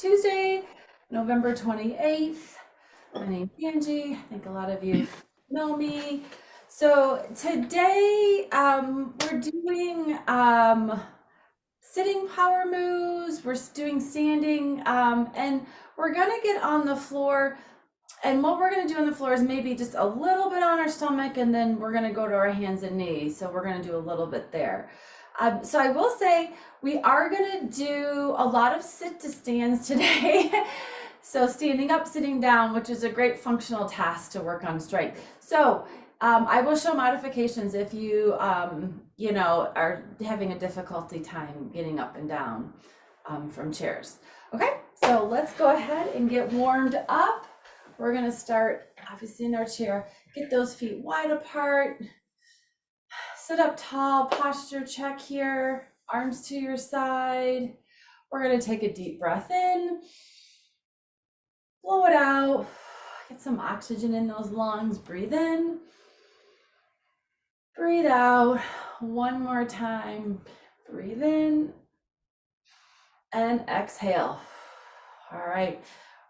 Tuesday, November 28th. My name's Angie. I think a lot of you know me. So today we're doing sitting power moves. We're doing standing and we're gonna get on the floor. And what we're gonna do on the floor is maybe just a little bit on our stomach, and then we're gonna go to our hands and knees. So we're gonna do a little bit there. So I will say we are gonna do a lot of sit to stands today. So standing up, sitting down, which is a great functional task to work on strength. So I will show modifications if you, are having a difficulty time getting up and down from chairs. Okay, so let's go ahead and get warmed up. We're gonna start obviously in our chair, get those feet wide apart, sit up tall, posture check here, arms to your side. We're gonna take a deep breath in, blow it out, get some oxygen in those lungs, breathe in, breathe out. One more time, breathe in and exhale. All right.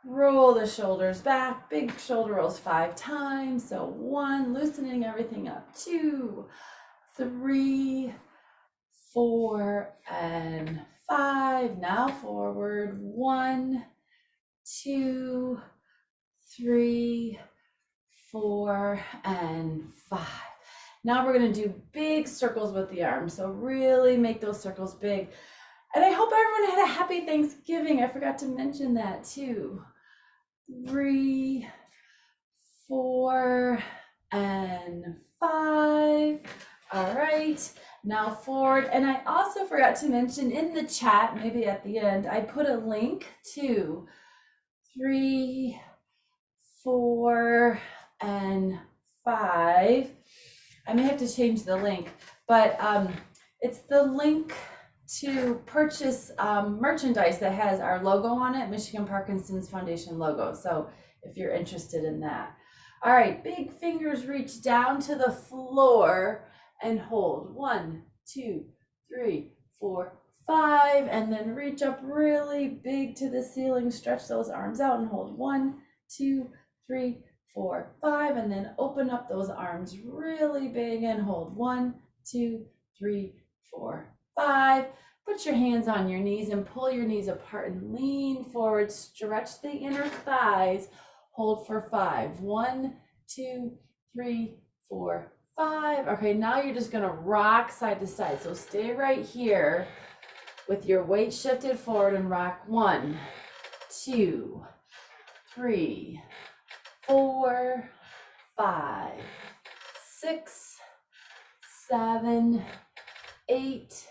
Roll the shoulders back, big shoulder rolls 5 times. So 1, loosening everything up. 2, 3, 4, and 5. Now forward. 1, 2, 3, 4, and 5. Now we're going to do big circles with the arms. So really make those circles big. And I hope everyone had a happy Thanksgiving. I forgot to mention that too. 3, 4, and 5. All right, now forward. And I also forgot to mention in the chat, maybe at the end, I put a link to 3, 4, and 5. I may have to change the link, but it's the link to purchase merchandise that has our logo on it, Michigan Parkinson Foundation logo. So if you're interested in that. All right, big fingers reach down to the floor and hold. 1, 2, 3, 4, 5, and then reach up really big to the ceiling. Stretch those arms out and hold. 1, 2, 3, 4, 5, and then open up those arms really big and hold. 1, 2, 3, 4, 5. Put your hands on your knees and pull your knees apart and lean forward. Stretch the inner thighs. Hold for 5. 1, 2, 3, 4, 5. Okay, now you're just gonna rock side to side. So stay right here with your weight shifted forward and rock. 1, 2, 3, 4, 5, 6, 7, 8,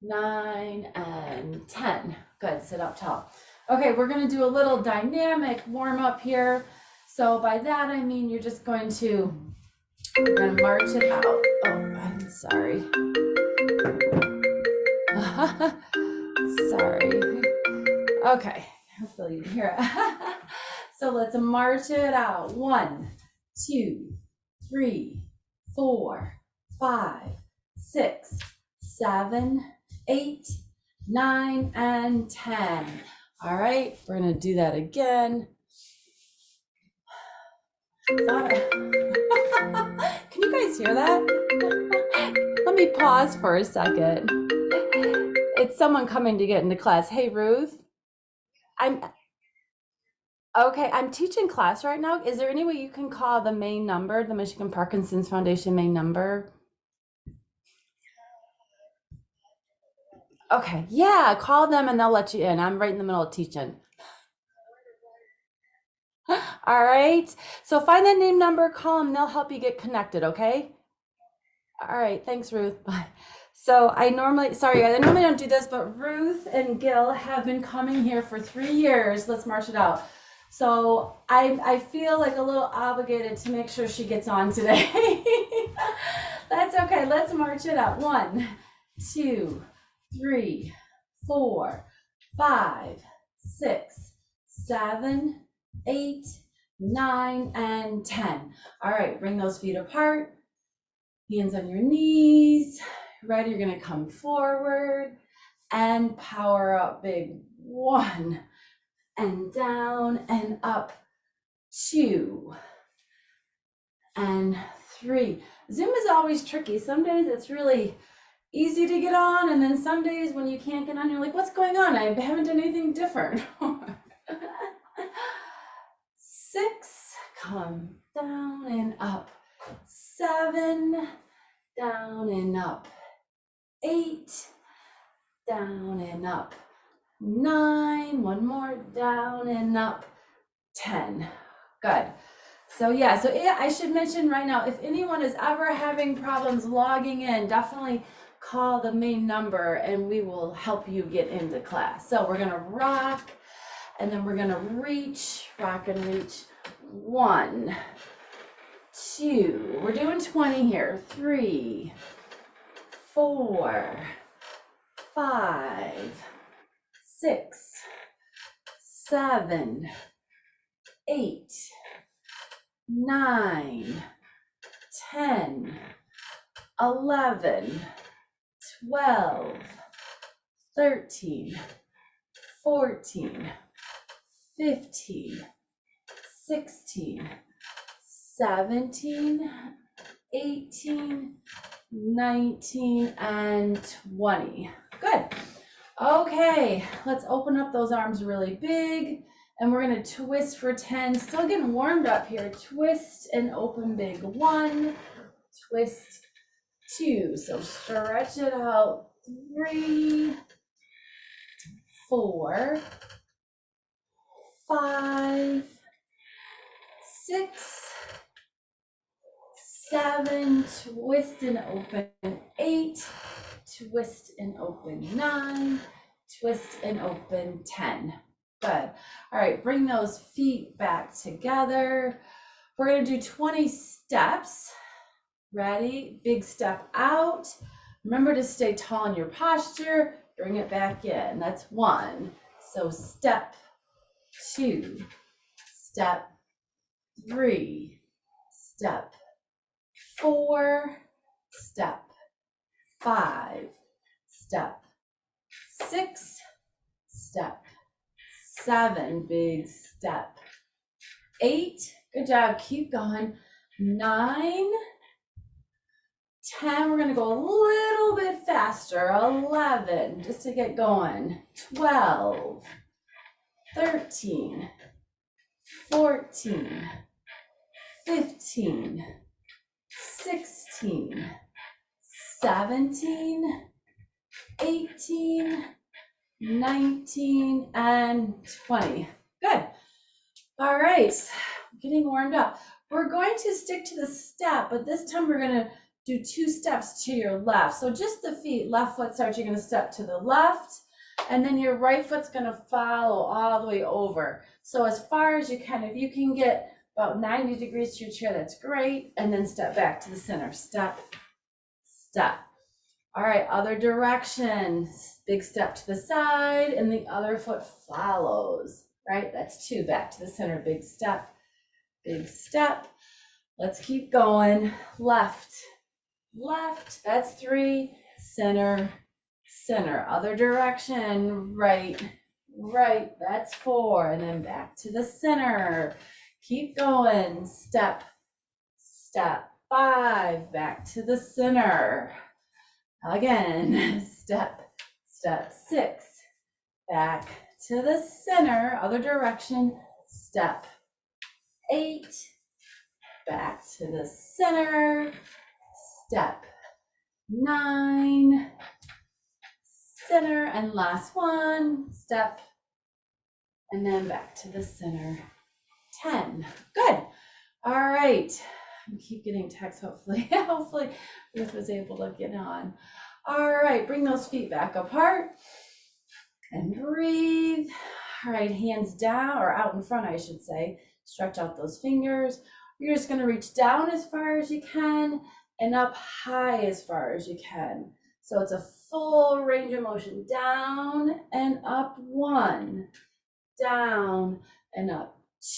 9, and 10. Good, sit up tall. Okay, we're gonna do a little dynamic warm up here. So by that, I mean you're just going to, we're gonna march it out. Oh, I'm sorry. Sorry. Okay, hopefully you can hear it. So let's march it out. 1, 2, 3, 4, 5, 6, 7, 8, 9, and 10. All right, we're gonna do that again. Can you guys hear that? Let me pause for a second. It's someone coming to get into class. Hey, Ruth. I'm teaching class right now. Is there any way you can call the main number, the Michigan Parkinson's Foundation main number? Okay, yeah, call them and they'll let you in. I'm right in the middle of teaching. All right, so find that name number, call them, they'll help you get connected, okay? All right, thanks, Ruth. Bye. So I normally don't do this, but Ruth and Gil have been coming here for 3 years. Let's march it out. So I feel like a little obligated to make sure she gets on today. That's okay, let's march it out. 1, 2, 3, 4, 5, 6, 7, 8, 9, and 10. All right, bring those feet apart, hands on your knees. Ready, you're gonna come forward and power up big. 1, and down and up, 2 and 3. Zoom is always tricky. Some days it's really easy to get on, and then some days when you can't get on, you're like, what's going on? I haven't done anything different. 6, come down and up, 7, down and up, 8, down and up, 9, one more, down and up, 10. Good. So yeah, I should mention right now, if anyone is ever having problems logging in, definitely call the main number and we will help you get into class. So we're gonna rock, and then we're gonna reach, rock and reach. 1, 2, we're doing 20 here. 3, 4, 5, 6, 7, 8, 9, 10, 11, 12, 13, 14, 15, 16, 17, 18, 19, and 20. Good. Okay, let's open up those arms really big, and we're gonna twist for 10. Still getting warmed up here. Twist and open big. 1, twist, 2. So stretch it out. 3, 4, 5, 6, 7, twist and open. 8, twist and open. 9, twist and open. 10. Good. All right, bring those feet back together. We're gonna do 20 steps. Ready? Big step out. Remember to stay tall in your posture. Bring it back in. That's 1. So step 2, step 3, step 4, step 5, step 6, step 7, big step 8, good job, keep going. 9, 10, we're gonna go a little bit faster. 11, just to get going. 12, 13, 14, 15, 16, 17, 18, 19, and 20. Good. All right, getting warmed up. We're going to stick to the step, but this time we're gonna do 2 steps to your left. So just the feet, left foot starts, you're gonna step to the left, and then your right foot's gonna follow all the way over. So as far as you can, if you can get about 90 degrees to your chair, that's great. And then step back to the center, step, step. All right, other direction, big step to the side, and the other foot follows, right? That's 2, back to the center, big step, big step. Let's keep going, left, left, that's 3, center, center, other direction, right, right, that's 4, and then back to the center. Keep going, step, step, 5, back to the center. Again, step, step, 6, back to the center, other direction, step, 8, back to the center, step, 9, center, and last one, step, and then back to the center, 10. Good. All right. I keep getting texts, hopefully. Hopefully Ruth was able to get on. All right, bring those feet back apart and breathe. All right, hands down, or out in front, I should say. Stretch out those fingers. You're just gonna reach down as far as you can and up high as far as you can. So it's a full range of motion. Down and up 1, down and up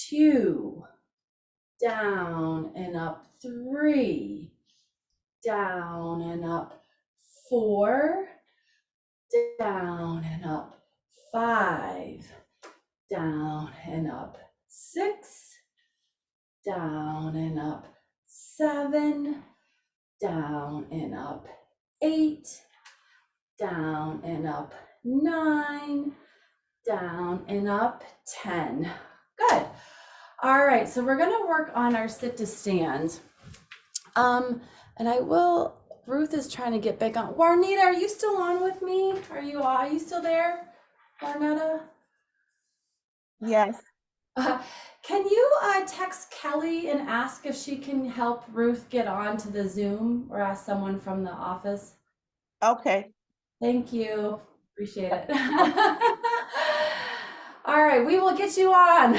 2, down and up 3, down and up 4, down and up 5, down and up. 6, down and up. 7, down and up. 8, down and up. 9, down and up. 10. Good. All right, so we're gonna work on our sit to stand. And Ruth is trying to get back on. Juanita, are you still on with me? Are you still there, Juanita? Yes. Can you text Kelly and ask if she can help Ruth get on to the Zoom, or ask someone from the office? Okay. Thank you. Appreciate it. All right, we will get you on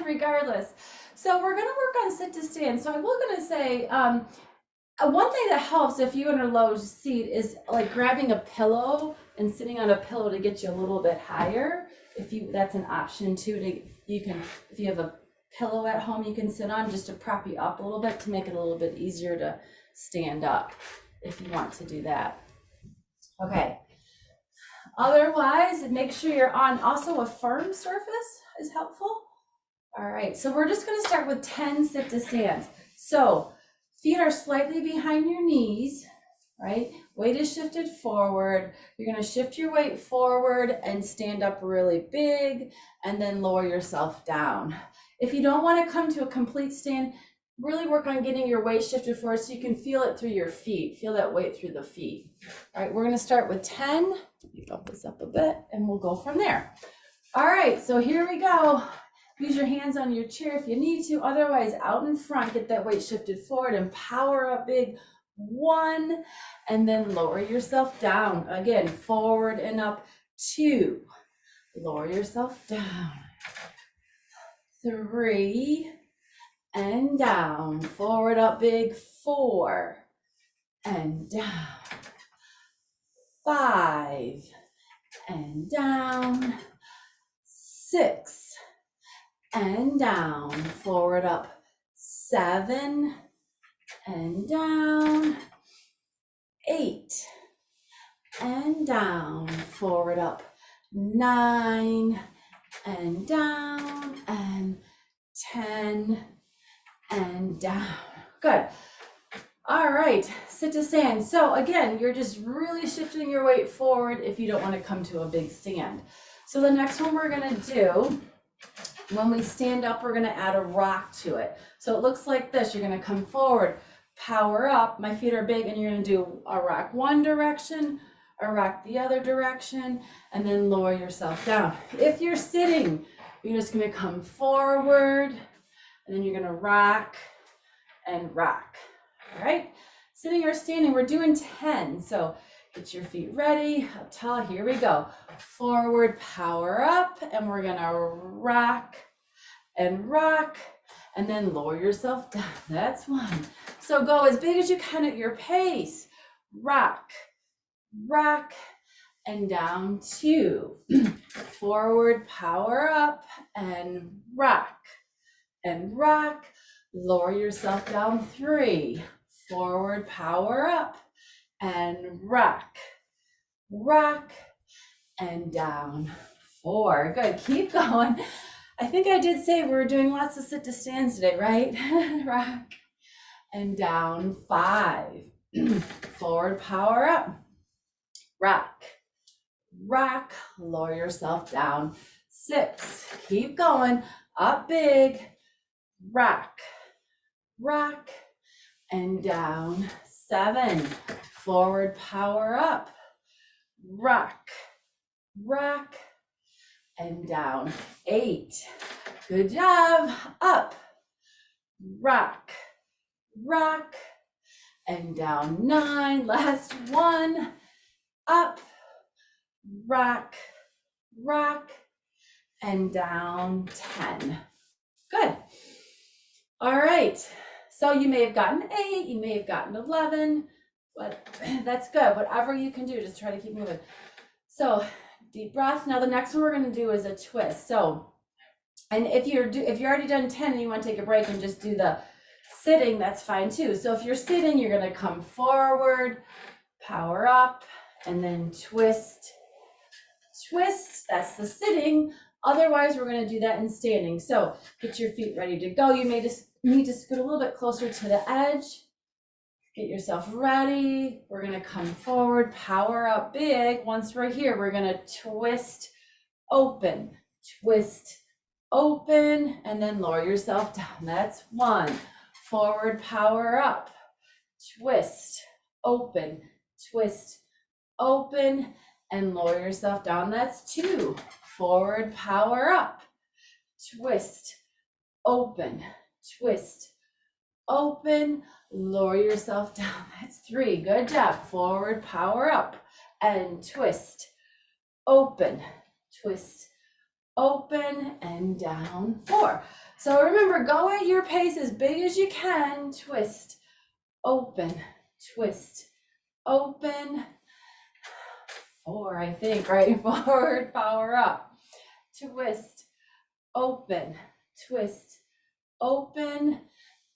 regardless. So we're going to work on sit to stand. So I was going to say, one thing that helps if you're in a low seat is like grabbing a pillow and sitting on a pillow to get you a little bit higher. That's an option too. If you have a pillow at home, you can sit on just to prop you up a little bit to make it a little bit easier to stand up if you want to do that. Okay. Otherwise, make sure you're on also a firm surface is helpful. All right, so we're just going to start with 10 sit to stands. So feet are slightly behind your knees, right? Weight is shifted forward. You're going to shift your weight forward and stand up really big and then lower yourself down. If you don't want to come to a complete stand, really work on getting your weight shifted forward so you can feel it through your feet. Feel that weight through the feet. All right, we're going to start with 10. Let me bump this up a bit and we'll go from there. All right, so here we go. Use your hands on your chair if you need to. Otherwise, out in front, get that weight shifted forward and power up big. 1, and then lower yourself down. Again, forward and up. 2, lower yourself down. 3, and down. Forward up big. 4, and down. 5, and down. 6, and down. Forward up. 7, and down. 8, and down. Forward up. 9, and down. And 10, and down. Good. All right, sit to stand. So again, you're just really shifting your weight forward if you don't want to come to a big stand. So the next one we're going to do, when we stand up, we're going to add a rock to it. So it looks like this. You're going to come forward, power up. My feet are big, and you're going to do a rock one direction, a rock the other direction, and then lower yourself down. If you're sitting, you're just going to come forward, and then you're going to rock and rock. All right, sitting or standing, we're doing 10. So get your feet ready, up tall, here we go. Forward, power up, and we're gonna rock, and then lower yourself down. That's 1. So go as big as you can at your pace. Rock, and down. 2. Forward, power up, and rock, lower yourself down. 3. Forward, power up, and rock, and down. 4. Good, keep going. I think I did say we were doing lots of sit to stands today, right? Rock, and down. 5. Forward, power up, rock, lower yourself down. 6. Keep going, up big, rock, and down. 7. Forward, power up, rock, and down. 8. Good job. Up, rock, and down. 9. Last one. Up, rock, and down. 10. Good. All right. So you may have gotten 8, you may have gotten 11, but that's good. Whatever you can do, just try to keep moving. So deep breath. Now the next one we're going to do is a twist. So, and if you're already done 10 and you want to take a break and just do the sitting, that's fine too. So if you're sitting, you're going to come forward, power up, and then twist. That's the sitting. Otherwise, we're gonna do that in standing. So get your feet ready to go. You may just need to scoot a little bit closer to the edge. Get yourself ready. We're gonna come forward, power up big. Once we're here, we're gonna twist, open, twist, open, and then lower yourself down. That's 1. Forward, power up, twist, open, twist, open, and lower yourself down. That's 2. Forward, power up, twist, open, twist, open, lower yourself down. That's 3. Good job. Forward, power up, and twist, open, twist, open, and down. 4. So remember, go at your pace as big as you can. Twist, open, twist, open. 4, I think, right? Forward, power up, twist, open, twist, open,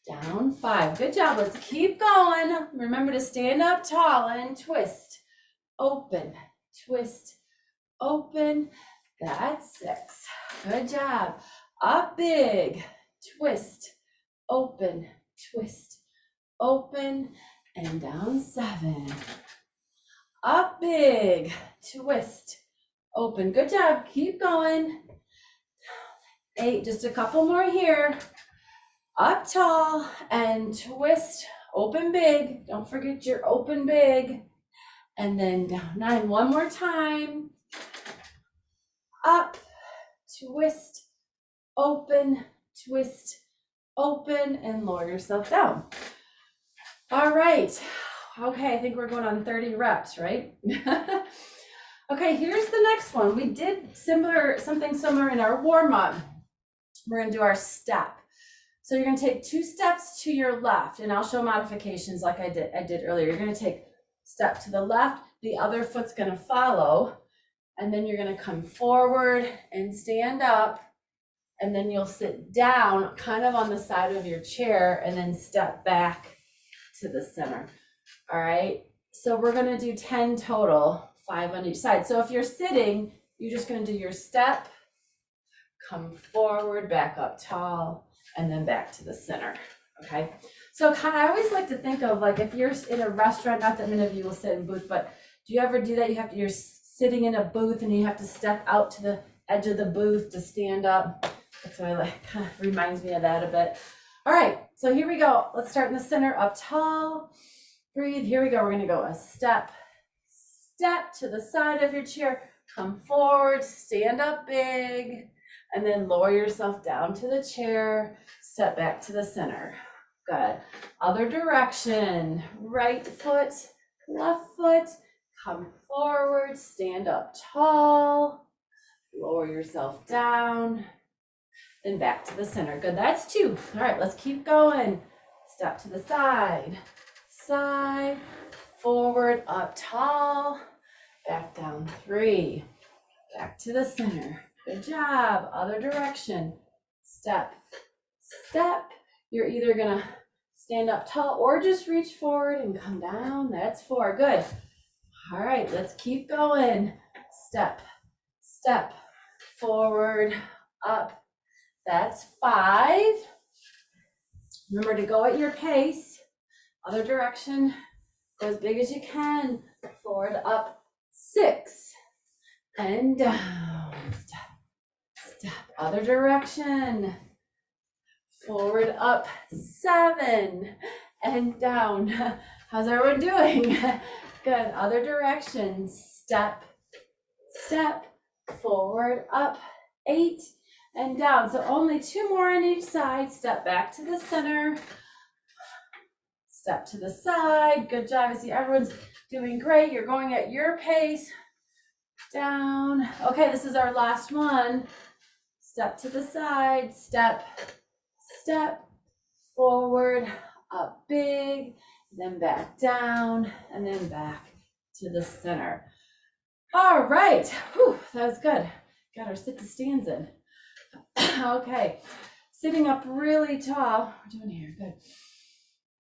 down. 5. Good job. Let's keep going. Remember to stand up tall and twist, open, twist, open. That's 6. Good job. Up big, twist, open, twist, open, and down. 7. Up big, twist, open. Good job. Keep going. 8. Just a couple more here. Up tall and twist, open big. Don't forget your open big. And then down. 9. One more time. Up, twist, open, twist, open, and lower yourself down. All right. Okay, I think we're going on 30 reps, right? Okay, here's the next one. We did something similar in our warm-up. We're gonna do our step. So you're gonna take 2 steps to your left, and I'll show modifications like I did earlier. You're gonna take step to the left, the other foot's gonna follow, and then you're gonna come forward and stand up, and then you'll sit down kind of on the side of your chair and then step back to the center. All right, so we're gonna do 10 total, 5 on each side. So if you're sitting, you're just gonna do your step, come forward, back up tall, and then back to the center, okay? So I always like to think of, like, if you're in a restaurant, not that many of you will sit in booth, but do you ever do that? You're sitting in a booth and you have to step out to the edge of the booth to stand up. That's what I like, kind of reminds me of that a bit. All right, so here we go. Let's start in the center, up tall, breathe. Here we go. We're gonna go a step to the side of your chair, come forward, stand up big, and then lower yourself down to the chair, step back to the center. Good. Other direction, right foot, left foot, come forward, stand up tall, lower yourself down, then back to the center. Good, that's 2. All right, let's keep going. Step to the side, side, forward, up tall, back down 3, back to the center. Good job. Other direction. Step, step. You're either gonna stand up tall or just reach forward and come down. That's 4. Good. All right, let's keep going. Step, step, forward, up. That's 5. Remember to go at your pace. Other direction. Go as big as you can. Forward, up. 6. And down. Step. Step, other direction, forward, up, 7, and down. How's everyone doing? Good, other direction, step, step, forward, up, 8, and down. So only 2 more on each side. Step back to the center, step to the side. Good job. I see everyone's doing great. You're going at your pace. Down. Okay, this is our last one. Step to the side, step, step, forward, up big, then back down, and then back to the center. All right, whew, that was good. Got our sit to stands in. Okay, sitting up really tall. We're doing here, good.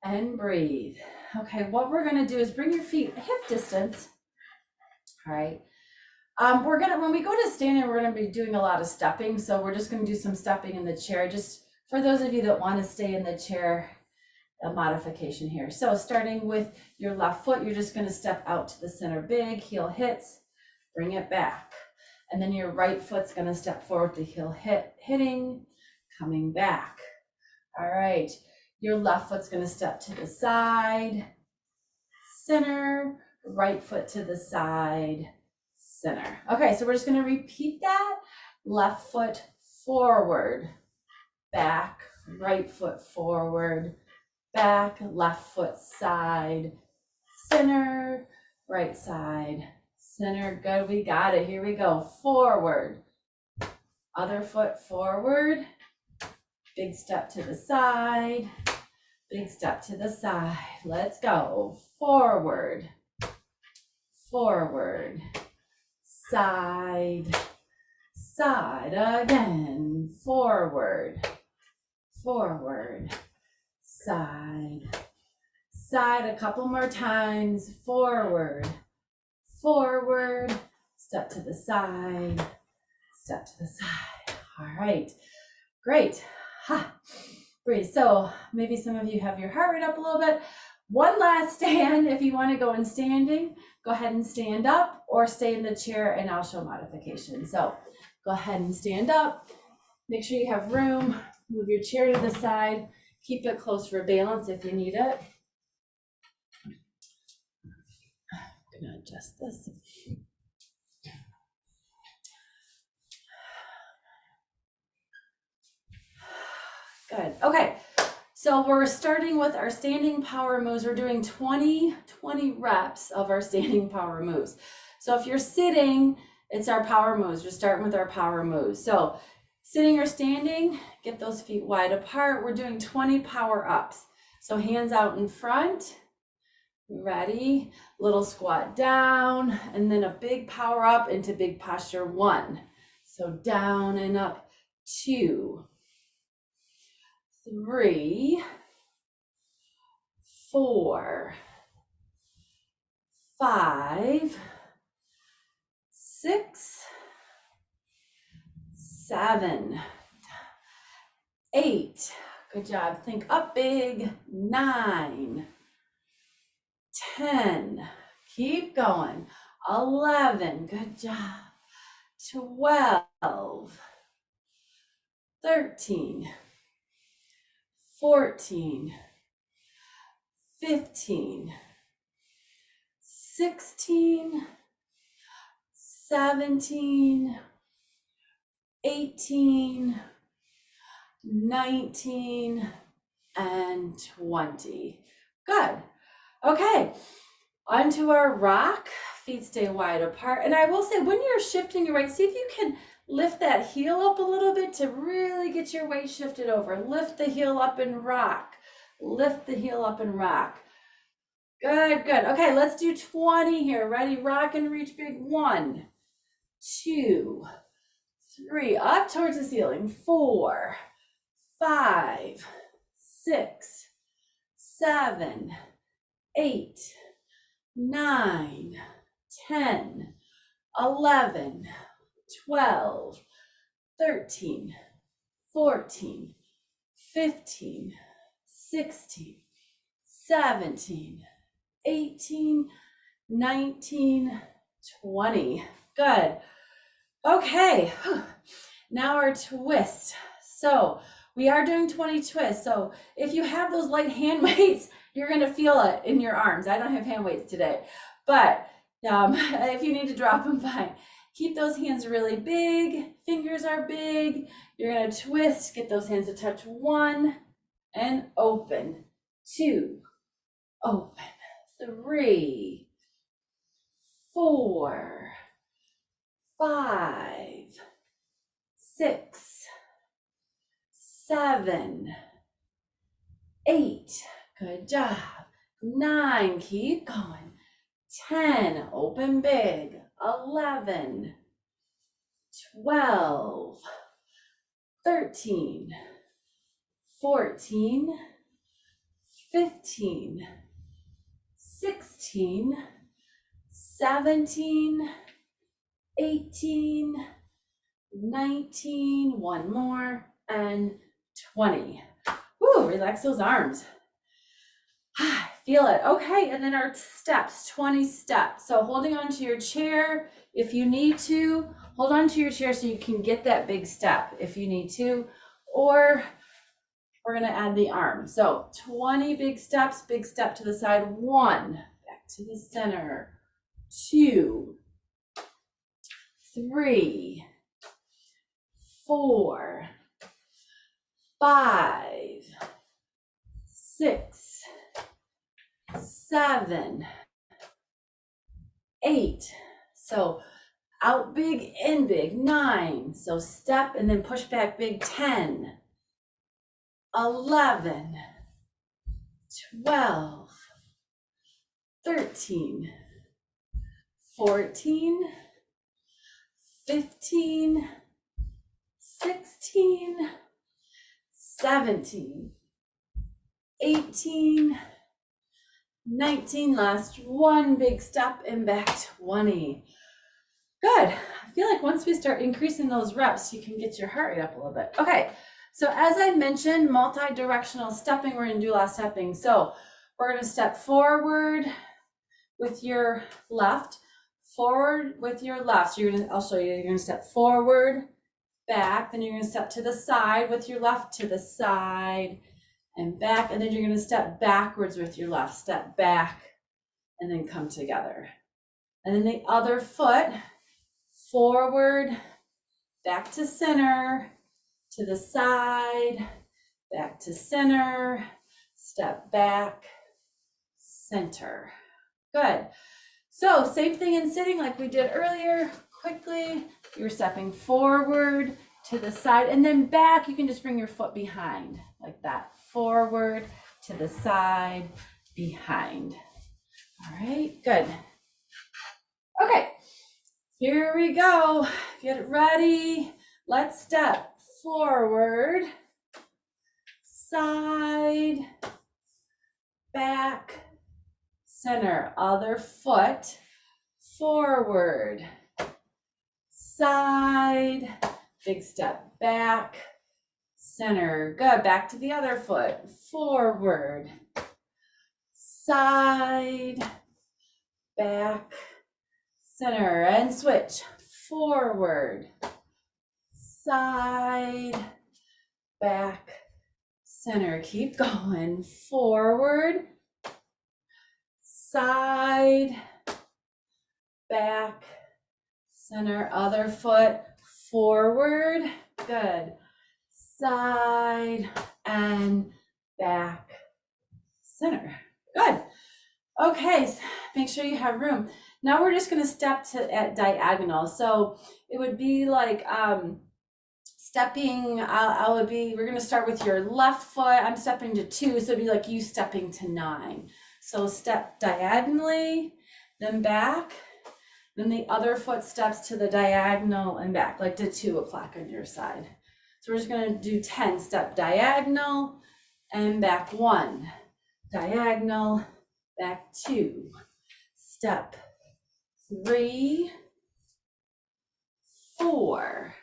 And breathe. Okay, what we're gonna do is bring your feet hip distance. All right. When we go to standing, we're gonna be doing a lot of stepping. So we're just gonna do some stepping in the chair. Just for those of you that want to stay in the chair, a modification here. So starting with your left foot, you're just gonna step out to the center big, heel hits, bring it back. And then your right foot's gonna step forward to heel hitting, coming back. All right, your left foot's gonna step to the side, center, right foot to the side, center. Okay, so we're just gonna repeat that. Left foot forward, back, right foot forward, back, left foot side, center, right side, center. Good, we got it. Here we go. Forward, other foot forward, big step to the side, big step to the side. Let's go. Forward, forward, side, side again, forward, forward, side, side a couple more times, forward, forward, step to the side, step to the side. All right, great. Ha. Breathe. So maybe some of you have your heart rate up a little bit. One last stand. If you want to go in standing, go ahead and stand up or stay in the chair and I'll show modification. So go ahead and stand up. Make sure you have room. Move your chair to the side. Keep it close for balance if you need it. I'm going to adjust this. Good. Okay. So we're starting with our standing power moves. We're doing 20 reps of our standing power moves. So if you're sitting, it's our power moves. We're starting with our power moves. So sitting or standing, get those feet wide apart. We're doing 20 power ups. So hands out in front. Ready? Little squat down, and then a big power up into big posture 1. So down and up 2, 3, 4, 5, 6, 7, 8. Good job. Think up big. 9, 10. Keep going. 11. Good job. 12, 13, 14, 15, 16, 17, 18, 19, and 20. Good. Okay, onto our rock. Feet stay wide apart. And I will say, when you're shifting your weight, see if you can lift that heel up a little bit to really get your weight shifted over. Lift the heel up and rock. Lift the heel up and rock. Good, good. Okay, let's do 20 here. Ready? Rock and reach big. 1, 2, 3. Up towards the ceiling. 4, 5, 6, 7, 8, 9, 10, 11, 12, 13, 14, 15, 16, 17, 18, 19, 20. Good. Okay, now our twist. So we are doing 20 twists. So if you have those light hand weights, you're gonna feel it in your arms. I don't have hand weights today, but if you need to drop them, fine. Keep those hands really big. Fingers are big. You're gonna twist, get those hands to touch. 1 and open. 2, open. 3, 4, 5, 6, 7, 8. Good job. 9, keep going. 10, open big. 11, 12, 13, 14, 15, 16, 17, 18, 19, one more, and 20. Woo, relax those arms. Feel it. Okay, and then our steps, 20 steps. So holding onto your chair, if you need to, hold on to your chair so you can get that big step if you need to, or we're gonna add the arm. So 20 big steps, big step to the side, 1, back to the center, 2, 3, 4, 5, 6, 7, 8. So out big, in big, 9. So step and then push back big, 10, 11, 12, 13, 14, 15, 16, 17, 18, 19, last one big step and back, 20. Good. I feel like once we start increasing those reps, you can get your heart rate up a little bit. Okay, so as I mentioned, multi-directional stepping, we're gonna do a lot of stepping. So we're gonna step forward with your left, forward with your left. So I'll show you, you're gonna step forward, back, then you're gonna step to the side with your left, to the side, and back, and then you're gonna step backwards with your left, step back, and then come together. And then the other foot, forward, back to center, to the side, back to center, step back, center. Good. So same thing in sitting like we did earlier. Quickly, you're stepping forward to the side and then back. You can just bring your foot behind like that. Forward to the side, behind. All right, good. Okay, here we go. Get ready. Let's step forward, side, back, center. Other foot, forward, side, big step back, center. Good. Back to the other foot, forward, side, back, center, and switch. Forward, side, back, center. Keep going. Forward, side, back, center. Other foot, forward. Good. Side and back, center. Good. Okay, make sure you have room. Now we're just going to step at diagonal. So it would be like stepping, we're going to start with your left foot. I'm stepping to 2, so it'd be like you stepping to 9. So step diagonally, then back, then the other foot steps to the diagonal and back, like to 2 o'clock on your side. So we're just going to do 10, step diagonal and back 1, diagonal, back 2, step 3, 4,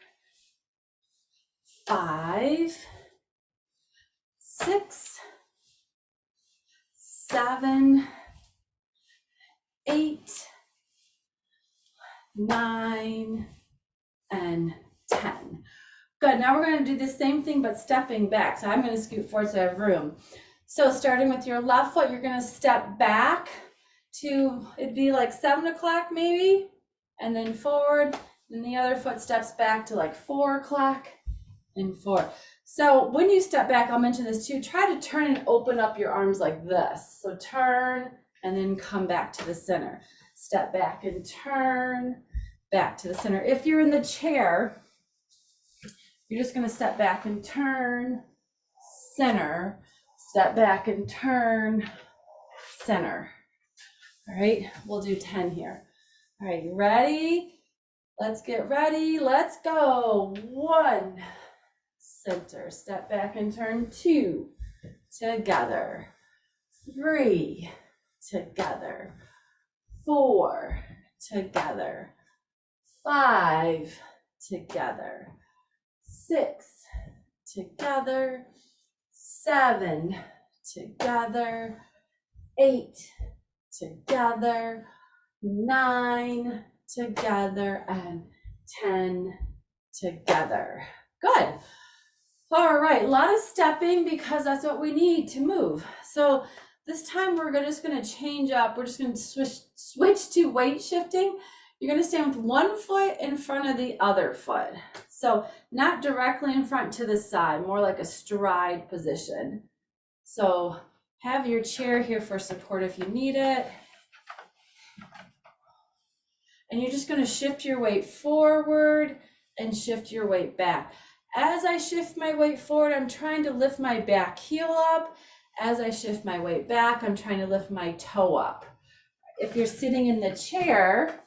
5, 6, 7, 8, 9, and 10. Good. Now we're going to do the same thing, but stepping back. So I'm going to scoot forward so I have room. So starting with your left foot, you're going to step back to, it'd be like 7 o'clock maybe, and then forward. Then the other foot steps back to like 4 o'clock and 4. So when you step back, I'll mention this too, try to turn and open up your arms like this. So turn and then come back to the center. Step back and turn back to the center. If you're in the chair, you're just going to step back and turn, center, step back and turn, center. All right, we'll do 10 here. All right, you ready? Let's get ready. Let's go. 1, center, step back and turn. 2, together. 3, together. 4, together. 5 together, 6 together, 7 together, 8 together, 9 together, and 10 together. Good. All right, a lot of stepping because that's what we need to move. So this time we're just going to change up. We're just going to switch to weight shifting. You're going to stand with one foot in front of the other foot. So not directly in front to the side, more like a stride position. So have your chair here for support if you need it. And you're just going to shift your weight forward and shift your weight back. As I shift my weight forward, I'm trying to lift my back heel up. As I shift my weight back, I'm trying to lift my toe up. If you're sitting in the chair,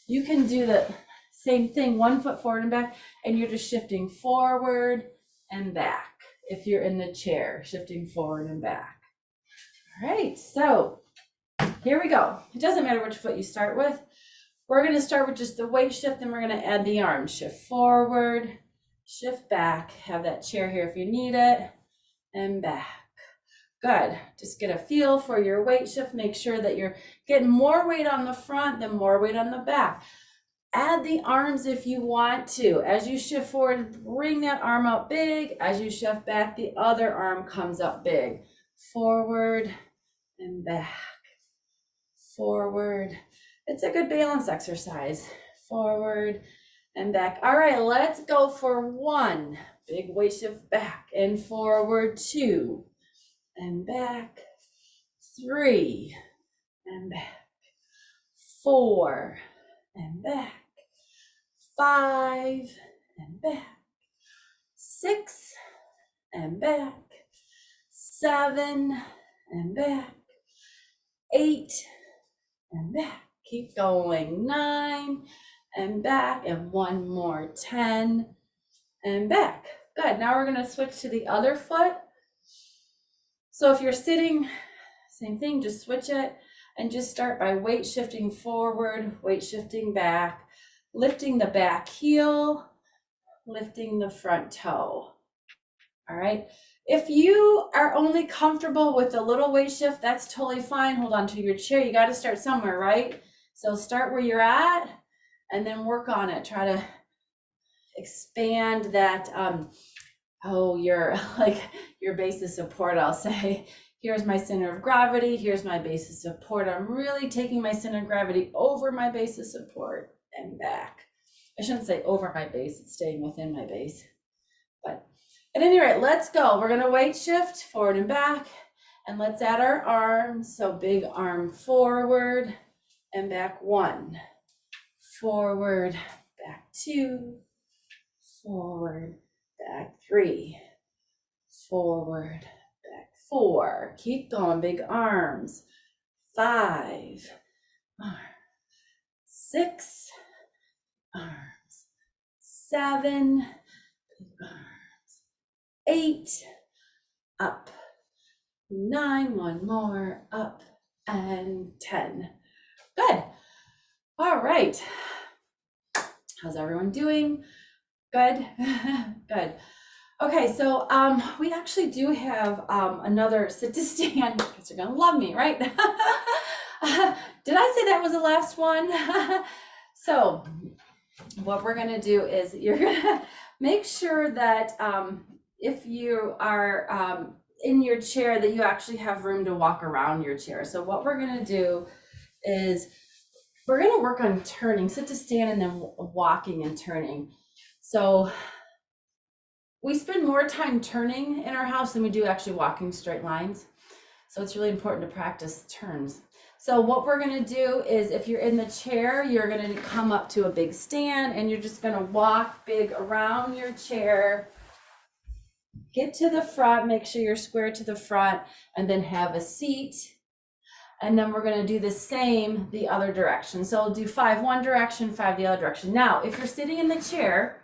you can do the same thing, one foot forward and back, and you're just shifting forward and back. If you're in the chair, shifting forward and back. All right, so here we go. It doesn't matter which foot you start with. We're going to start with just the weight shift, then we're going to add the arms. Shift forward, shift back. Have that chair here if you need it, and back. Good. Just get a feel for your weight shift. Make sure that you're getting more weight on the front than more weight on the back. Add the arms if you want to. As you shift forward, bring that arm up big. As you shift back, the other arm comes up big. Forward and back. Forward. It's a good balance exercise. Forward and back. All right, let's go for 1. Big weight shift back and forward. 2 and back. 3 and back. 4 and back. 5 and back. 6 and back. 7 and back. 8 and back. Keep going. 9 and back, and 1 more. 10 and back. Good. Now we're going to switch to the other foot. So if you're sitting, same thing, just switch it and just start by weight shifting forward, weight shifting back, lifting the back heel, lifting the front toe. All right. If you are only comfortable with a little weight shift, that's totally fine. Hold on to your chair. You got to start somewhere, right? So start where you're at and then work on it. Try to expand that, your base of support, I'll say. Here's my center of gravity. Here's my base of support. I'm really taking my center of gravity over my base of support and back. I shouldn't say over my base. It's staying within my base. But at any rate, let's go. We're going to weight shift forward and back. And let's add our arms. So big arm forward and back. 1. Forward, back. 2. Forward, back. 3. Forward, back. 4. Keep going. Big arms. 5. Arms. 6. Arms. 7. Big arms. 8. Up. 9. 1 more. Up. And 10. Good. All right. How's everyone doing? Good. Good. Okay, so we actually do have another sit to stand, because you're gonna love me, right? Did I say that was the last one? So what we're gonna do is you're gonna make sure that if you are in your chair, that you actually have room to walk around your chair. So what we're gonna do is we're gonna work on turning, sit to stand, and then walking and turning. So we spend more time turning in our house than we do actually walking straight lines. So it's really important to practice turns. So what we're gonna do is, if you're in the chair, you're gonna come up to a big stand and you're just gonna walk big around your chair, get to the front, make sure you're square to the front, and then have a seat. And then we're gonna do the same the other direction. So we'll do 5 one direction, 5 the other direction. Now, if you're sitting in the chair,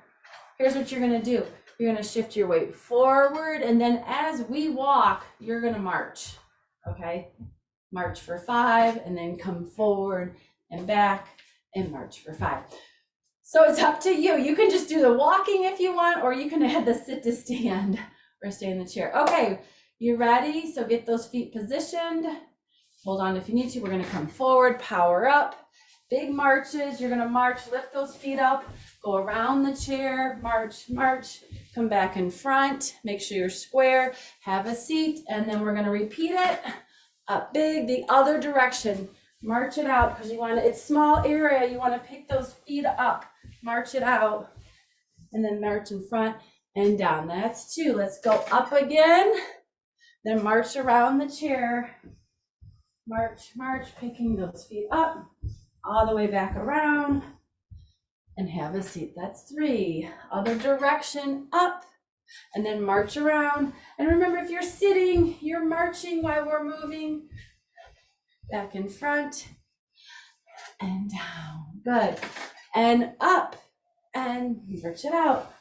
here's what you're gonna do. You're gonna shift your weight forward, and then as we walk, you're gonna march, okay? March for 5, and then come forward and back and march for 5. So it's up to you. You can just do the walking if you want, or you can add the sit to stand or stay in the chair. Okay, you ready? So get those feet positioned. Hold on if you need to. We're gonna come forward, power up. Big marches. You're gonna march, lift those feet up, go around the chair, march, march, come back in front, make sure you're square, have a seat, and then we're gonna repeat it. Up big, the other direction. March it out because you want to, it's small area. You want to pick those feet up, march it out, and then march in front and down. That's 2. Let's go up again. Then march around the chair. March, march, picking those feet up, all the way back around, and have a seat. That's 3. Other direction, up, and then march around. And remember, if you're sitting, you're marching while we're moving. Back in front and down. Good. And up and march it out.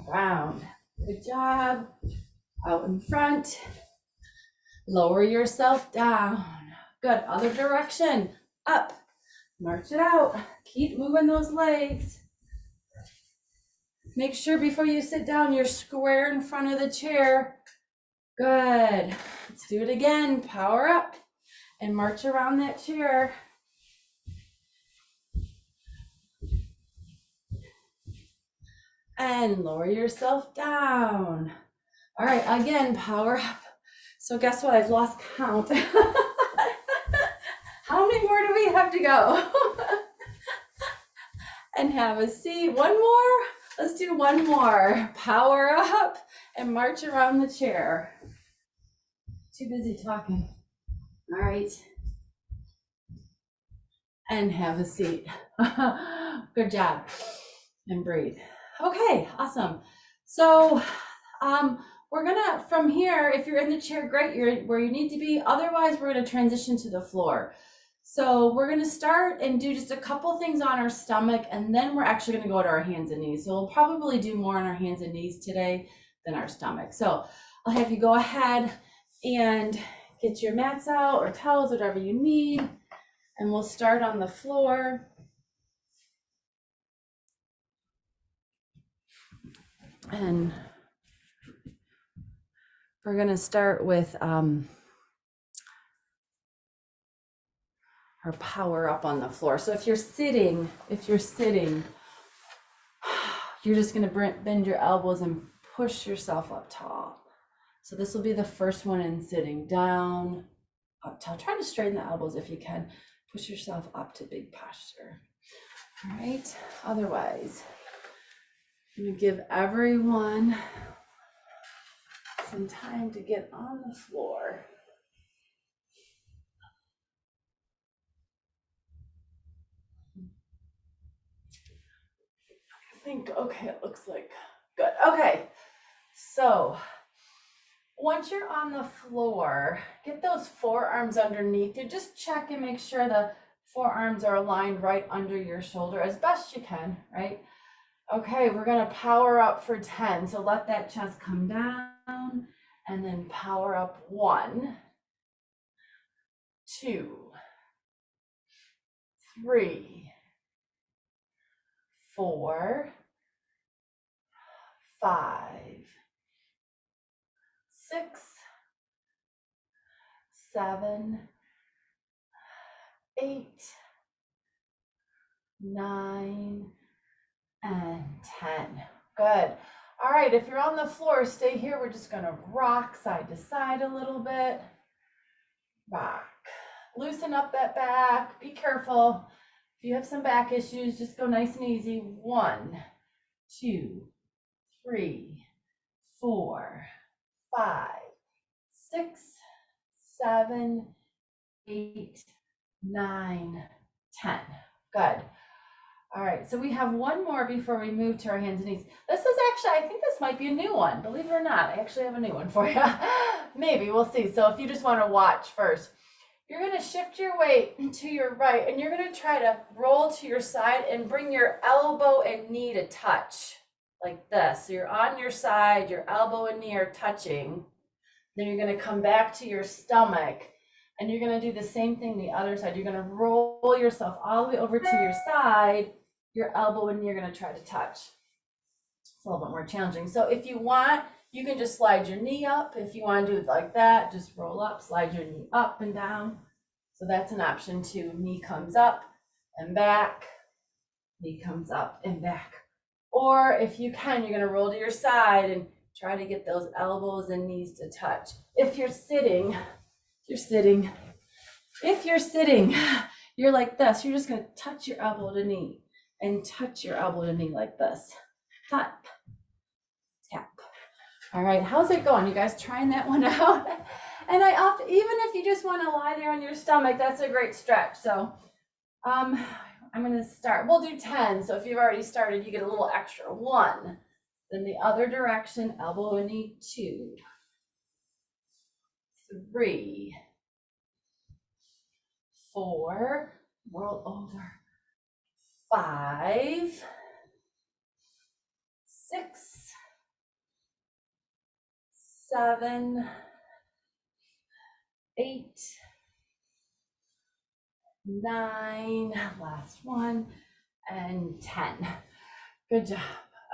Around. Good job. Out in front. Lower yourself down. Good. Other direction. Up. March it out. Keep moving those legs. Make sure before you sit down, you're square in front of the chair. Good. Let's do it again. Power up and march around that chair. And lower yourself down. All right, again, power up. So guess what? I've lost count. How many more do we have to go? And have a seat. One more? Let's do one more. Power up and march around the chair. Too busy talking. All right. And have a seat. Good job. And breathe. Okay, awesome. So we're gonna, from here, if you're in the chair, great, you're where you need to be. Otherwise, we're gonna transition to the floor. So we're gonna start and do just a couple things on our stomach, and then we're actually gonna go to our hands and knees. So we'll probably do more on our hands and knees today than our stomach. So I'll have you go ahead and get your mats out or towels, whatever you need, and we'll start on the floor. And we're gonna start with our power up on the floor. So if you're sitting, you're just gonna bend your elbows and push yourself up tall. So this will be the first one in sitting. Down, up tall. Try to straighten the elbows if you can. Push yourself up to big posture. All right, otherwise, I'm gonna give everyone some time to get on the floor. I think, okay, it looks like good. Okay, so once you're on the floor, get those forearms underneath you. Just check and make sure the forearms are aligned right under your shoulder as best you can, right? Okay, we're gonna power up for 10. So let that chest come down and then power up 1, 2, 3, 4, 5, 6, 7, 8, 9, and 10. Good. All right, if you're on the floor, stay here. We're just gonna rock side to side a little bit. Rock. Loosen up that back. Be careful. If you have some back issues, just go nice and easy. 1, 2, 3, 4, 5, 6, 7, 8, 9, 10. Good. All right, so we have one more before we move to our hands and knees. This is actually, I think this might be a new one. Believe it or not, I actually have a new one for you. Maybe, we'll see. So if you just want to watch first, you're going to shift your weight to your right, and you're going to try to roll to your side and bring your elbow and knee to touch like this. So you're on your side, your elbow and knee are touching. Then you're going to come back to your stomach, and you're going to do the same thing the other side. You're going to roll yourself all the way over to your side your elbow and you're gonna try to touch. It's a little bit more challenging. So if you want, you can just slide your knee up. If you want to do it like that, just roll up, slide your knee up and down. So that's an option too. Knee comes up and back, knee comes up and back. Or if you can, you're gonna roll to your side and try to get those elbows and knees to touch. If you're sitting, you're like this. You're just gonna touch your elbow to knee and touch your elbow to knee like this. Tap, tap. All right, how's it going? You guys trying that one out? And I often, even if you just want to lie there on your stomach, that's a great stretch. So I'm gonna start. We'll do 10. So if you've already started, you get a little extra. 1, then the other direction, elbow and knee. 2, 3, 4, roll over. 5, 6, 7, 8, 9, last one, and 10. Good job.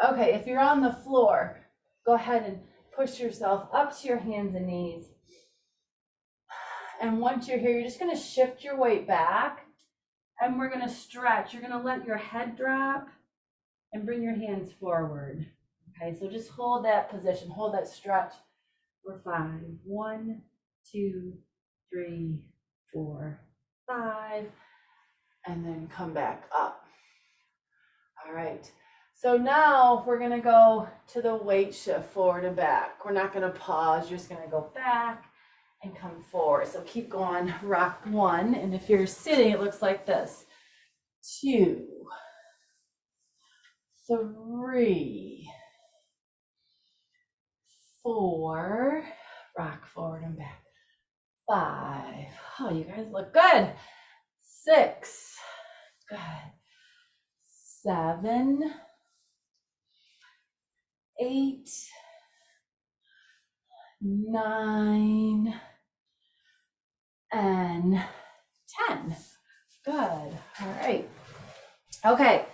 Okay, if you're on the floor, go ahead and push yourself up to your hands and knees. And once you're here, you're just gonna shift your weight back and we're gonna stretch. You're gonna let your head drop and bring your hands forward. Okay, so just hold that position, hold that stretch for 5. 1, 2, 3, 4, 5, and then come back up. All right, so now we're gonna go to the weight shift forward and back. We're not gonna pause, you're just gonna go back and come forward. So keep going, rock 1, and if you're sitting, it looks like this. 2, 3, 4, rock forward and back. 5, oh, you guys look good. 6, good. 7, 8, 9, and 10. Good. All right. Okay.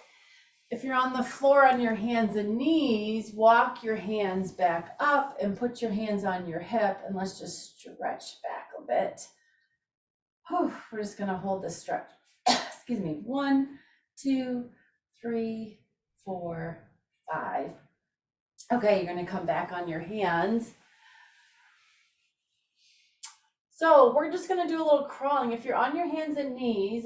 If you're on the floor on your hands and knees, walk your hands back up and put your hands on your hip, and let's just stretch back a bit. Whew, we're just gonna hold this stretch. Excuse me. 1, 2, 3, 4, 5. Okay, you're gonna come back on your hands. So we're just gonna do a little crawling. If you're on your hands and knees,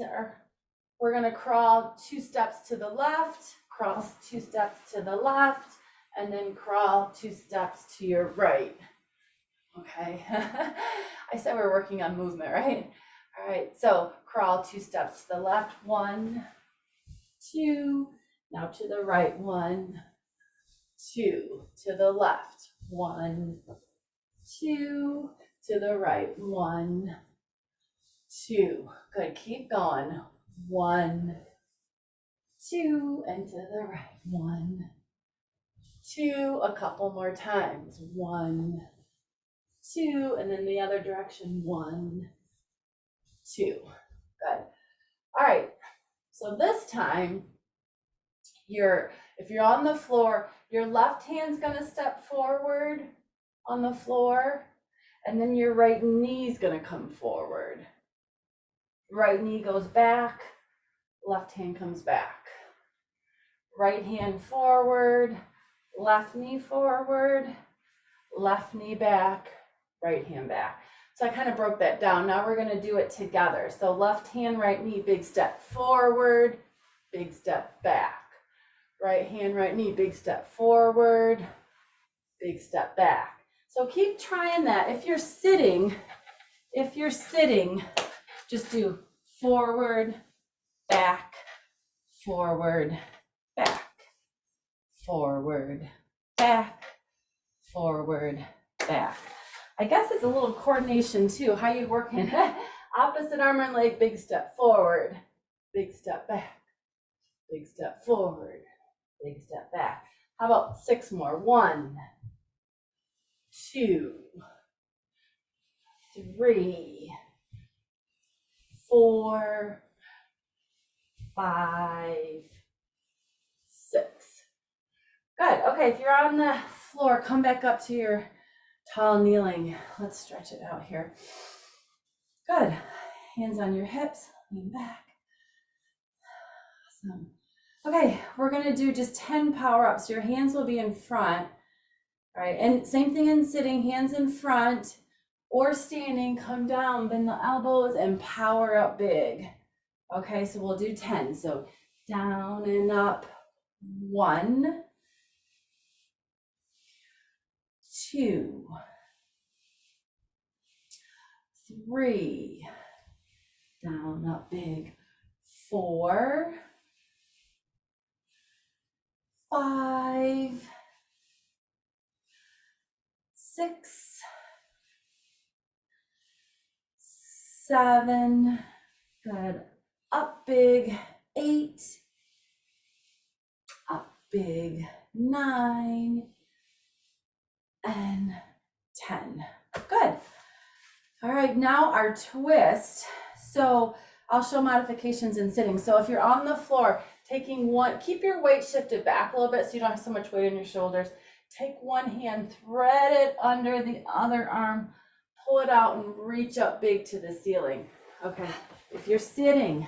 we're gonna crawl 2 steps to the left, cross 2 steps to the left, and then crawl 2 steps to your right. Okay, I said we're working on movement, right? All right, so crawl 2 steps to the left, 1, 2, now to the right, 1, 2, to the left, 1, 2, to the right, 1, 2, good, keep going, 1, 2, and to the right, 1, 2, a couple more times, 1, 2, and then the other direction, 1, 2, good. All right, so this time, if you're on the floor, your left hand's gonna step forward on the floor, and then your right knee's gonna come forward. Right knee goes back, left hand comes back. Right hand forward, left knee forward, left knee back, right hand back. So I kind of broke that down. Now we're gonna do it together. So left hand, right knee, big step forward, big step back. Right hand, right knee, big step forward, big step back. So keep trying that. If you're sitting, just do forward, back, forward, back, forward, back, forward, back. I guess it's a little coordination too, how you working. Opposite arm and leg, big step forward, big step back, big step forward, big step back. How about 6 more? 1, 2, 3, 4, 5, Good. Okay, if you're on the floor, come back up to your tall kneeling. Let's stretch it out here. Good. Hands on your hips, lean back. Awesome. Okay, we're gonna do just 10 power-ups. Your hands will be in front, all right? And same thing in sitting, hands in front or standing, come down, bend the elbows and power up big. Okay, so we'll do 10. So down and up, 1, 2, 3, down, up big, 4, 5, 6, 7, good, up big, 8, up big, 9, and 10. Good. All right, now our twist. So I'll show modifications in sitting. So if you're on the floor, taking one, keep your weight shifted back a little bit so you don't have so much weight on your shoulders. Take one hand, thread it under the other arm, pull it out and reach up big to the ceiling. Okay, if you're sitting,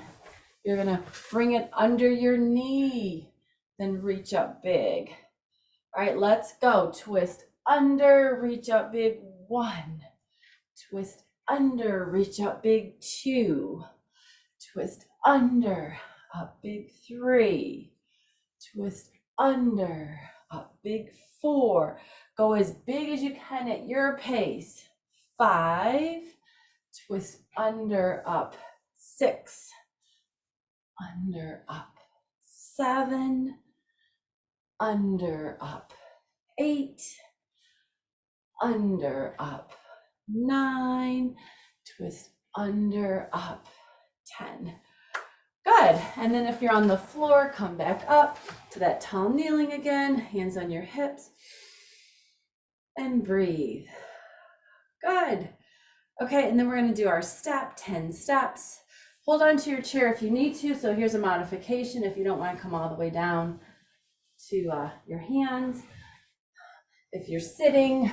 you're gonna bring it under your knee, then reach up big. All right, let's go. Twist under, reach up big, 1. Twist under, reach up big, 2. Twist under, up big, 3. Twist under, up big, 4. Go as big as you can at your pace. 5. Twist under, up, 6. Under, up, 7. Under, up, 8. Under, up, 9. Twist under, up, 10. Good. And then if you're on the floor, come back up to that tall kneeling again, hands on your hips, and breathe. Good. Okay, and then we're going to do our step, 10 steps. Hold on to your chair if you need to. So here's a modification if you don't want to come all the way down to your hands. If you're sitting,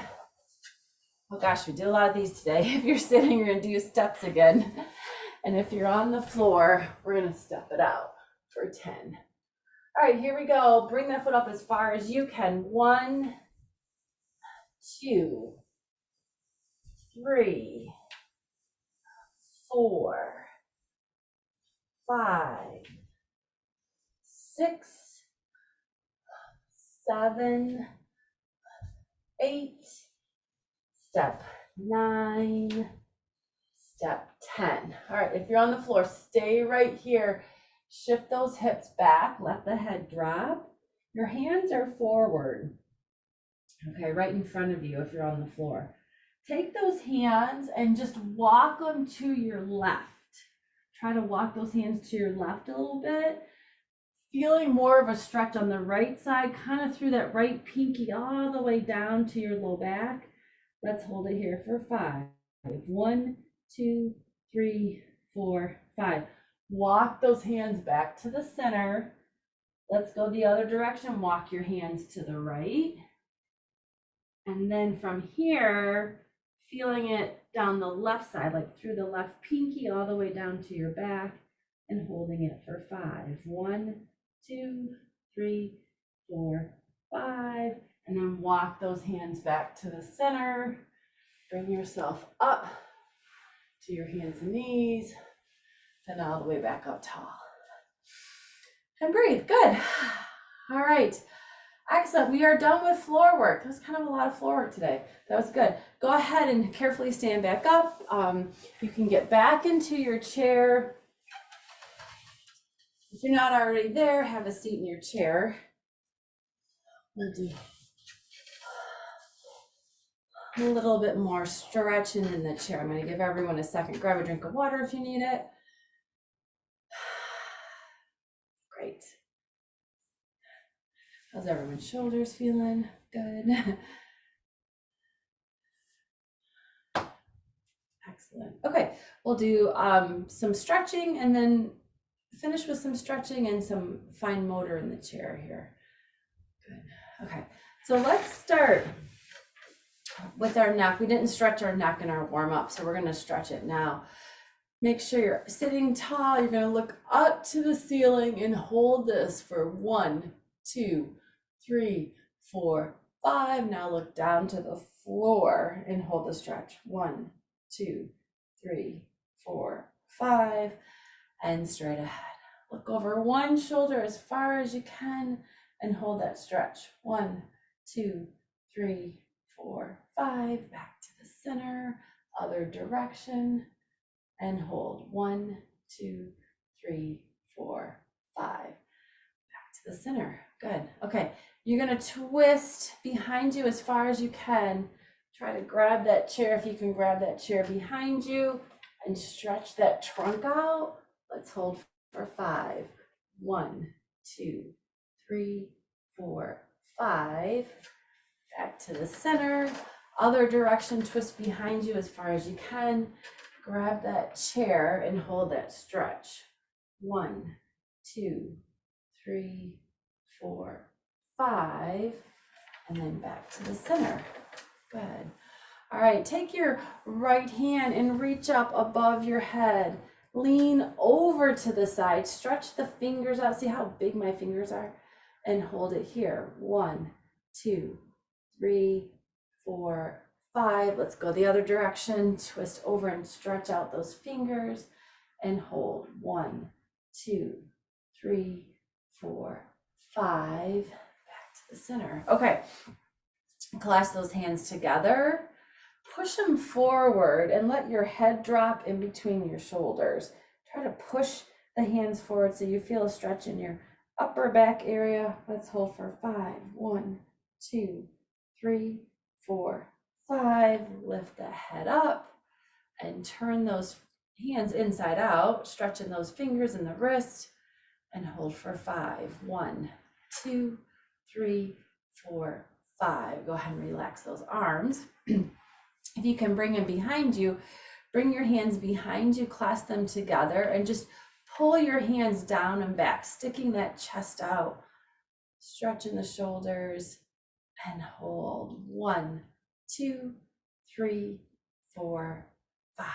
oh gosh, we did a lot of these today. If you're sitting, you're going to do steps again. And if you're on the floor, we're going to step it out for 10. All right, here we go. Bring that foot up as far as you can. 1, 2, 3, 4, 5, 6, 7, 8, step 9, step 10. All right, if you're on the floor, stay right here. Shift those hips back, let the head drop. Your hands are forward, okay, right in front of you if you're on the floor. Take those hands and just walk them to your left. Try to walk those hands to your left a little bit. Feeling more of a stretch on the right side, kind of through that right pinky all the way down to your low back. Let's hold it here for 5. 1, 2, 3, 4, 5. Walk those hands back to the center. Let's go the other direction. Walk your hands to the right. And then from here, feeling it down the left side, like through the left pinky all the way down to your back and holding it for 5. 1, 2, 3, 4, 5. And then walk those hands back to the center. Bring yourself up to your hands and knees, then all the way back up tall. And breathe, good. All right, excellent. We are done with floor work. That was kind of a lot of floor work today. That was good. Go ahead and carefully stand back up. You can get back into your chair. If you're not already there, have a seat in your chair. We'll do a little bit more stretching in the chair. I'm going to give everyone a second. Grab a drink of water if you need it. Great. How's everyone's shoulders feeling? Good. Excellent. Okay, we'll do some stretching and then finish with some stretching and some fine motor in the chair here. Good. Okay, so let's start with our neck. We didn't stretch our neck in our warm up, so we're gonna stretch it now. Make sure you're sitting tall. You're gonna look up to the ceiling and hold this for 1, 2, 3, 4, 5. Now look down to the floor and hold the stretch. 1, 2, 3, 4, 5, and straight ahead. Look over one shoulder as far as you can and hold that stretch. 1, 2, 3, 4, 5. Back to the center, other direction, and hold. 1, 2, 3, 4, 5. Back to the center. Good. Okay, you're gonna twist behind you as far as you can. Try to grab that chair if you can grab that chair behind you and stretch that trunk out. Let's hold for 5. 1, 2, 3, 4, 5. Back to the center. Other direction, twist behind you as far as you can. Grab that chair and hold that stretch. 1, 2, 3, 4, 5, and then back to the center. Good. All right, take your right hand and reach up above your head. Lean over to the side, stretch the fingers out. See how big my fingers are? And hold it here. 1, 2, 3, 4, 5. Let's go the other direction. Twist over and stretch out those fingers and hold. 1, 2, 3, 4, 5. Back to the center. Okay. Clasp those hands together. Push them forward and let your head drop in between your shoulders. Try to push the hands forward so you feel a stretch in your upper back area. Let's hold for 5. 1, 2, 3, 4, 5. Lift the head up and turn those hands inside out, stretching those fingers and the wrist, and hold for 5. 1, 2, 3, 4, 5. Go ahead and relax those arms. If you can bring them behind you, bring your hands behind you, clasp them together, and just pull your hands down and back, sticking that chest out, stretching the shoulders, and hold. 1, 2, 3, 4, 5,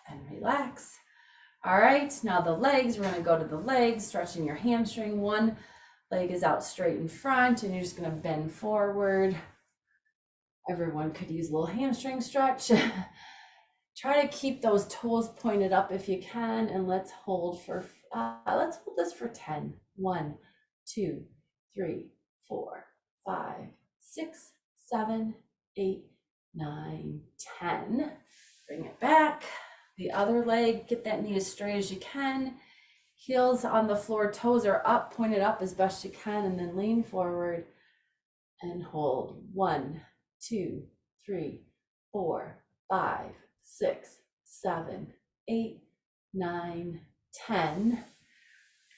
and relax. All right, now the legs, we're gonna go to the legs, stretching your hamstring. One leg is out straight in front, and you're just gonna bend forward. Everyone could use a little hamstring stretch. Try to keep those toes pointed up if you can, and let's hold this for 10. 1, 2, 3, 4, 5, 6, 7, 8, 9, 10. Bring it back. The other leg, get that knee as straight as you can. Heels on the floor, toes are up, pointed up as best you can, and then lean forward and hold. 1, 2, 3, 4, 5, 6, 7, 8, 9, 10.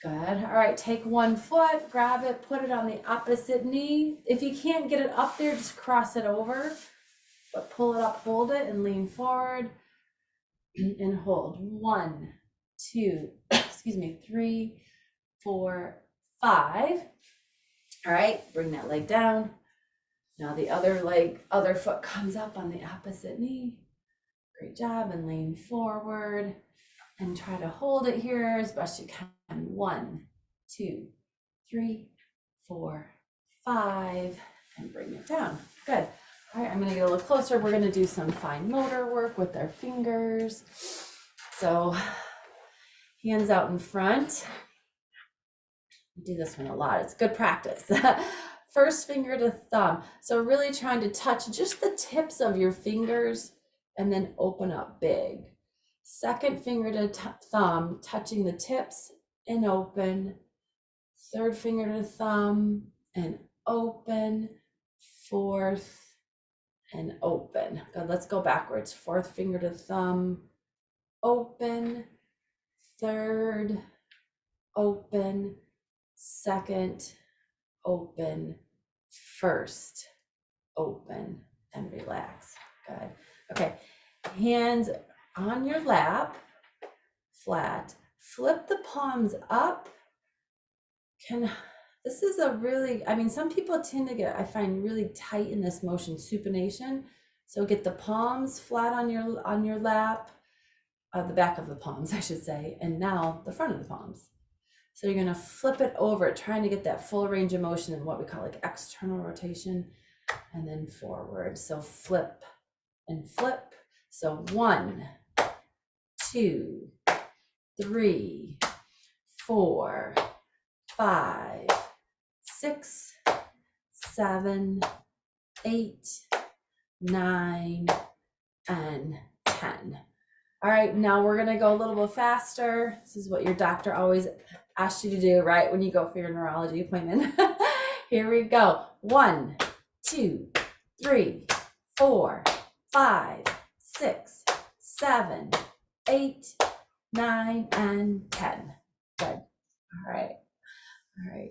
Good. All right, take one foot, grab it, put it on the opposite knee. If you can't get it up there, just cross it over, but pull it up, hold it, and lean forward and hold. 1, 2, 3, 4, 5. All right, bring that leg down. Now the other foot comes up on the opposite knee. Great job, and lean forward and try to hold it here as best you can. 1, 2, 3, 4, 5, and bring it down. Good. All right, I'm gonna get a little closer. We're gonna do some fine motor work with our fingers. So hands out in front. We do this one a lot. It's good practice. First finger to thumb. So really trying to touch just the tips of your fingers and then open up big. Second finger to thumb, touching the tips and open. Third finger to thumb and open. Fourth and open. Good, let's go backwards. Fourth finger to thumb, open. Third, open. Second, open. First, open, and relax. Good. Okay, hands on your lap, flat. Flip the palms up. Can This is a really, I mean, some people tend to get, I find, really tight in this motion, supination. So get the palms flat on your lap, the back of the palms, I should say, and now the front of the palms. So you're gonna flip it over, trying to get that full range of motion in what we call like external rotation, and then forward. So flip and flip. So 1, 2, 3, 4, 5, 6, 7, 8, 9, and 10. All right, now we're gonna go a little bit faster. This is what your doctor always asks you to do, right? When you go for your neurology appointment. Here we go. 1, 2, 3, 4, 5, 6, 7, 8, 9, and 10. Good. All right. All right.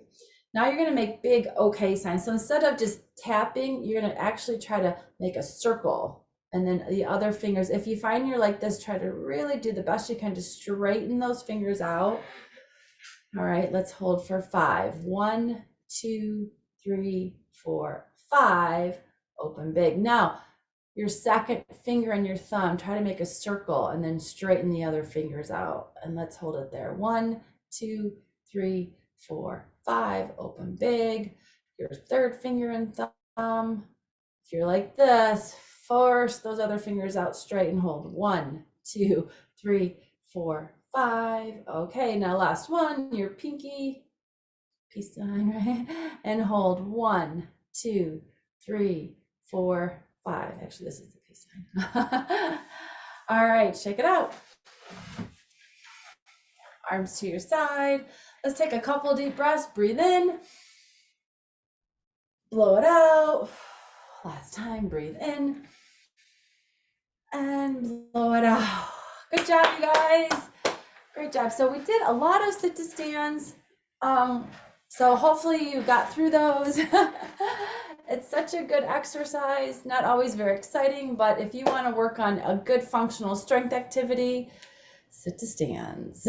Now you're going to make big okay signs. So instead of just tapping, you're going to actually try to make a circle. And then the other fingers, if you find you're like this, try to really do the best you can to straighten those fingers out. All right, let's hold for 5. 1, 2, 3, 4, 5. Open big. Now, your second finger and your thumb, try to make a circle and then straighten the other fingers out. And let's hold it there. 1, 2, 3, 4, 5. Open big. Your third finger and thumb. If you're like this, force those other fingers out straight and hold. 1, 2, 3, 4, 5. Okay, now last one, your pinky, peace sign, right? And hold 1, 2, 3, 4, 5. Actually, this is the peace sign. All right, shake it out. Arms to your side. Let's take a couple deep breaths. Breathe in. Blow it out. Last time, breathe in. And blow it out. Good job, you guys. Great job. So we did a lot of sit to stands. So hopefully you got through those. It's such a good exercise, not always very exciting, but if you want to work on a good functional strength activity, sit to stands.